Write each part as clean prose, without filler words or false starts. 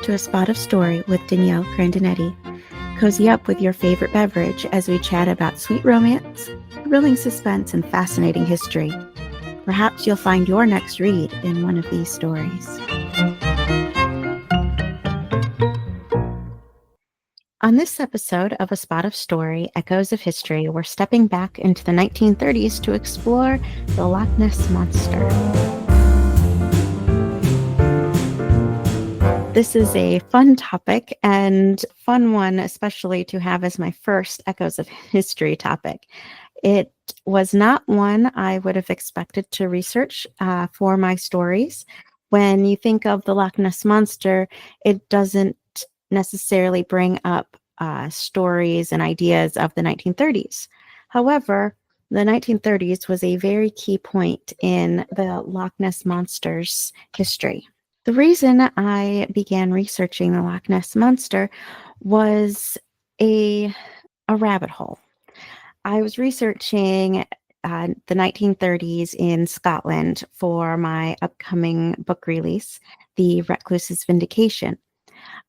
to A Spot of Story with Danielle Grandinetti. Cozy up with your favorite beverage as we chat about sweet romance, thrilling suspense, and fascinating history. Perhaps you'll find your next read in one of these stories. On this episode of A Spot of Story, Echoes of History, we're stepping back into the 1930s to explore the Loch Ness Monster. This is a fun topic and fun one, especially to have as my first Echoes of History topic. It was not one I would have expected to research for my stories. When you think of the Loch Ness Monster, it doesn't necessarily bring up stories and ideas of the 1930s. However, the 1930s was a very key point in the Loch Ness Monster's history. The reason I began researching the Loch Ness Monster was a rabbit hole. I was researching the 1930s in Scotland for my upcoming book release, The Recluse's Vindication.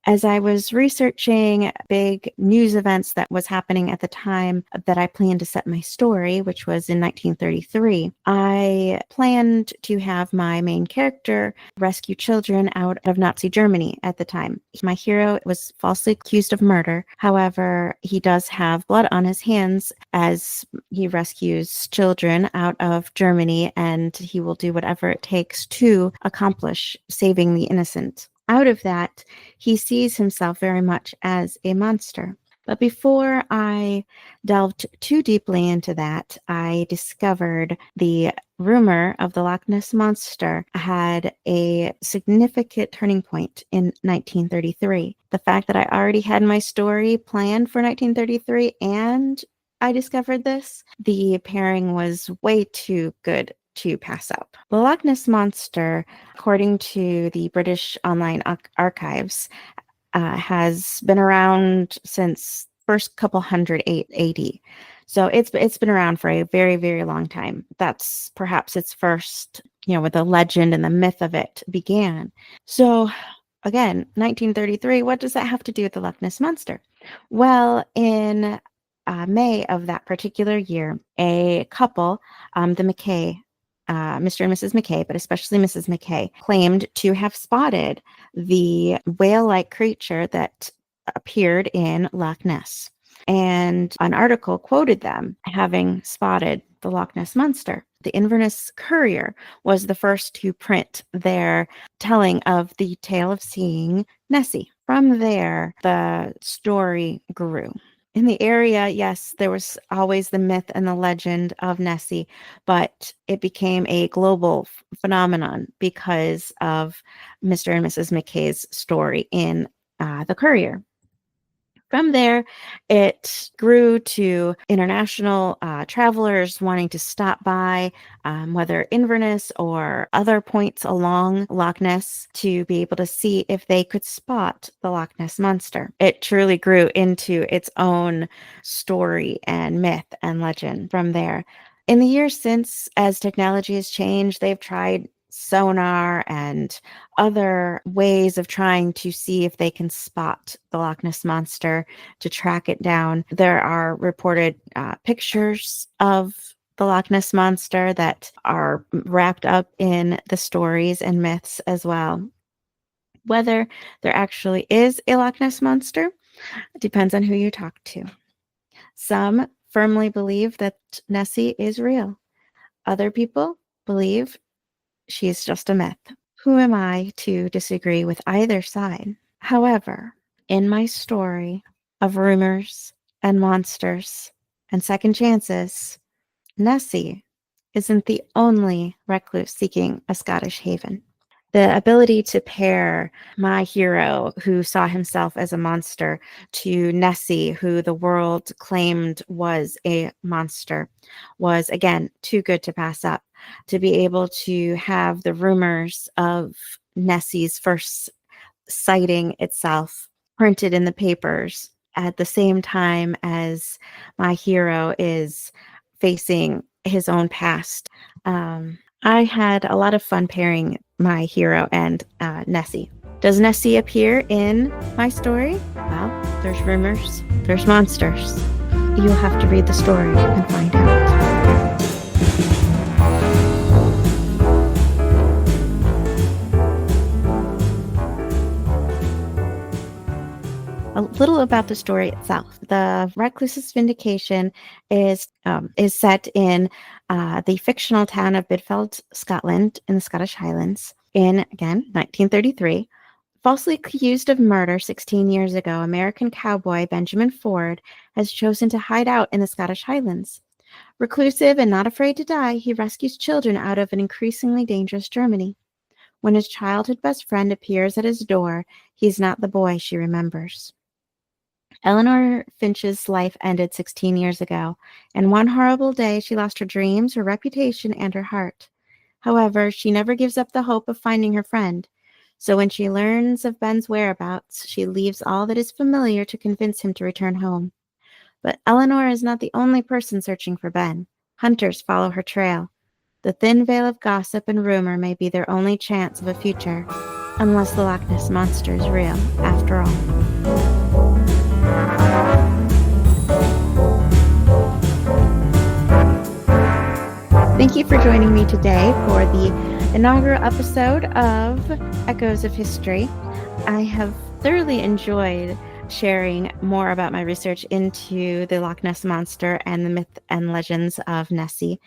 As I was researching big news events that was happening at the time that I planned to set my story, which was in 1933, I planned to have my main character rescue children out of Nazi Germany at the time. My hero was falsely accused of murder. However, he does have blood on his hands as he rescues children out of Germany, and he will do whatever it takes to accomplish saving the innocent. Out of that, he sees himself very much as a monster. But before I delved too deeply into that, I discovered the rumor of the Loch Ness Monster had a significant turning point in 1933. The fact that I already had my story planned for 1933 and I discovered this, the pairing was way too good to pass up. The Loch Ness Monster, according to the British Online Archives, has been around since first couple hundred AD. So it's been around for a very, very long time. That's perhaps its first, where the legend and the myth of it began. So again, 1933, what does that have to do with the Loch Ness Monster? Well, in May of that particular year, a couple, the McKay, Mr. and Mrs. McKay, but especially Mrs. McKay, claimed to have spotted the whale-like creature that appeared in Loch Ness. And an article quoted them having spotted the Loch Ness Monster. The Inverness Courier was the first to print their telling of the tale of seeing Nessie. From there, the story grew. In the area, yes, there was always the myth and the legend of Nessie, but it became a global phenomenon because of Mr. and Mrs. McKay's story in the Courier. From there, it grew to international travelers wanting to stop by, whether Inverness or other points along Loch Ness, to be able to see if they could spot the Loch Ness Monster. It truly grew into its own story and myth and legend from there. In the years since, as technology has changed, they've tried sonar and other ways of trying to see if they can spot the Loch Ness Monster, to track it down. There are reported pictures of the Loch Ness Monster that are wrapped up in the stories and myths as well. Whether there actually is a Loch Ness Monster depends on who you talk to. Some firmly believe that Nessie is real. Other people believe she's just a myth. Who am I to disagree with either side? However, in my story of rumors and monsters and second chances, Nessie isn't the only recluse seeking a Scottish haven. The ability to pair my hero, who saw himself as a monster, to Nessie, who the world claimed was a monster, was, again, too good to pass up. To be able to have the rumors of Nessie's first sighting itself printed in the papers at the same time as my hero is facing his own past. I had a lot of fun pairing my hero and Nessie. Does Nessie appear in my story? Well, there's rumors, there's monsters. You'll have to read the story and find out. A little about the story itself. The Recluse's Vindication is set in the fictional town of Bidfeld, Scotland, in the Scottish Highlands. In, again, 1933, falsely accused of murder 16 years ago, American cowboy Benjamin Ford has chosen to hide out in the Scottish Highlands. Reclusive and not afraid to die, he rescues children out of an increasingly dangerous Germany. When his childhood best friend appears at his door, he's not the boy she remembers. Eleanor Finch's life ended 16 years ago, and one horrible day she lost her dreams, her reputation, and her heart. However, she never gives up the hope of finding her friend. So when she learns of Ben's whereabouts, she leaves all that is familiar to convince him to return home. But Eleanor is not the only person searching for Ben. Hunters follow her trail. The thin veil of gossip and rumor may be their only chance of a future, unless the Loch Ness Monster is real, after all. Thank you for joining me today for the inaugural episode of Echoes of History. I have thoroughly enjoyed sharing more about my research into the Loch Ness Monster and the myth and legends of Nessie.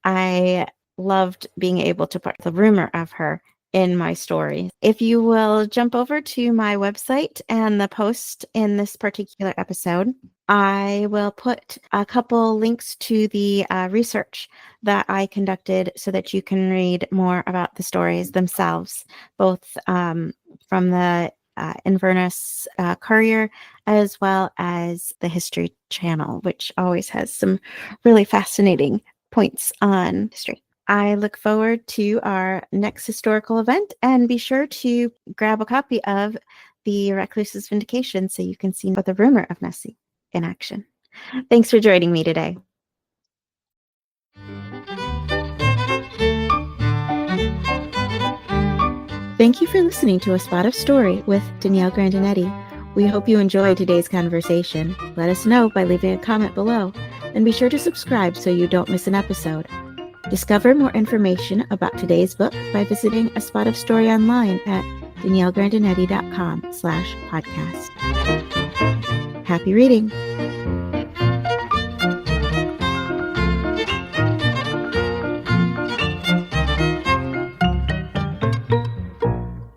I loved being able to put the rumor of her in my story. If you will jump over to my website and the post in this particular episode, I will put a couple links to the research that I conducted so that you can read more about the stories themselves, both from the Inverness Courier as well as the History Channel, which always has some really fascinating points on history. I look forward to our next historical event, and be sure to grab a copy of the Recluse's Vindication so you can see the rumor of Nessie in action. Thanks for joining me today. Thank you for listening to A Spot of Story with Danielle Grandinetti. We hope you enjoyed today's conversation. Let us know by leaving a comment below, and be sure to subscribe so you don't miss an episode. Discover more information about today's book by visiting A Spot of Story online at daniellegrandinetti.com/podcast. Happy reading!